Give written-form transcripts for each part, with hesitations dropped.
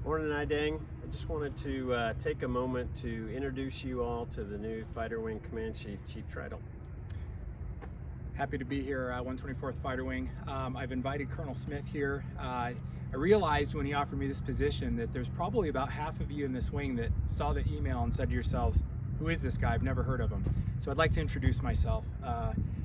Morning, Idang. I just wanted to take a moment to introduce you all to the new Fighter Wing Command Chief, Chief Tritle. Happy to be here, 124th Fighter Wing. I've invited Colonel Smith here. I realized when he offered me this position that there's probably about half of you in this wing that saw the email and said to yourselves, who is this guy? I've never heard of him. So I'd like to introduce myself.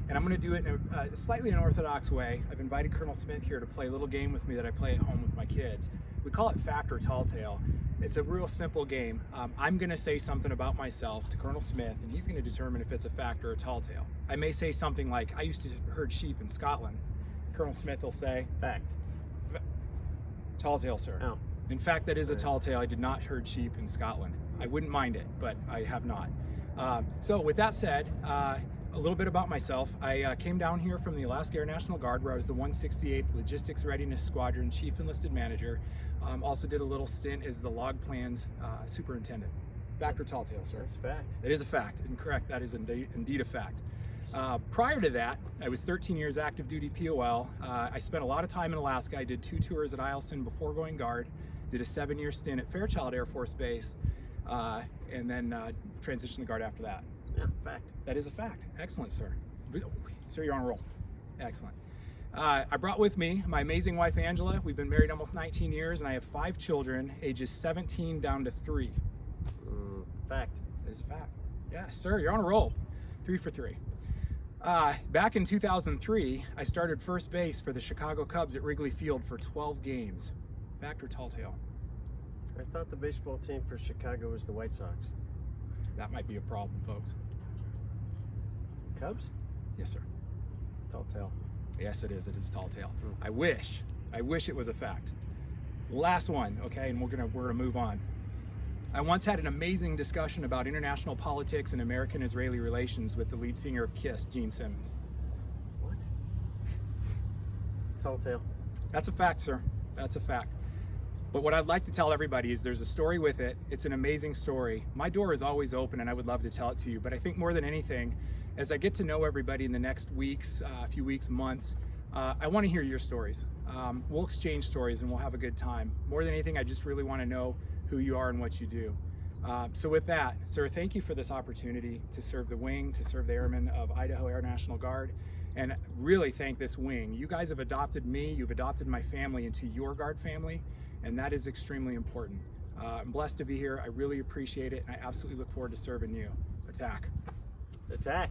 And I'm going to do it in a slightly unorthodox way. I've invited Colonel Smith here to play a little game with me that I play at home with my kids. We call it Fact or Tall Tale. It's a real simple game. I'm going to say something about myself to Colonel Smith, and he's going to determine if it's a fact or a tall tale. I may say something like, I used to herd sheep in Scotland. Colonel Smith will say, Fact. Tall tale, sir. Oh. In fact, that is a tall tale. I did not herd sheep in Scotland. I wouldn't mind it, but I have not. So with that said, a little bit about myself. I came down here from the Alaska Air National Guard, where I was the 168th Logistics Readiness Squadron Chief Enlisted Manager. Also did a little stint as the log plans superintendent. Fact or tall tale, sir? That's fact. It is a fact. Incorrect. That is indeed a fact. Prior to that, I was 13 years active duty POL. I spent a lot of time in Alaska. I did 2 tours at Eielson before going guard. Did a 7-year stint at Fairchild Air Force Base, and then transitioned to guard after that. Yeah, fact. That is a fact. Excellent, sir. Sir, you're on a roll. Excellent. I brought with me my amazing wife, Angela. We've been married almost 19 years, and I have 5 children, ages 17 down to 3. Fact. That is a fact. Yes, sir, you're on a roll. 3 for 3. Back in 2003, I started first base for the Chicago Cubs at Wrigley Field for 12 games. Fact or tall tale? I thought the baseball team for Chicago was the White Sox. That might be a problem, folks. Cubs? Yes, sir. Tall tale. Yes, it is. It is a tall tale. I wish it was a fact. Last one, okay, and we're gonna move on. I once had an amazing discussion about international politics and American-Israeli relations with the lead singer of KISS, Gene Simmons. What? Tall tale. That's a fact, sir. That's a fact. But what I'd like to tell everybody is there's a story with it. It's an amazing story. My door is always open, and I would love to tell it to you. But I think more than anything, as I get to know everybody in the next weeks, few weeks, months, I want to hear your stories. We'll exchange stories, and we'll have a good time. More than anything, I just really want to know who you are and what you do. So with that, sir, thank you for this opportunity to serve the wing, to serve the airmen of Idaho Air National Guard, and really thank this wing. You guys have adopted me, you've adopted my family into your Guard family, and that is extremely important. I'm blessed to be here. I really appreciate it, and I absolutely look forward to serving you. Attack. Attack.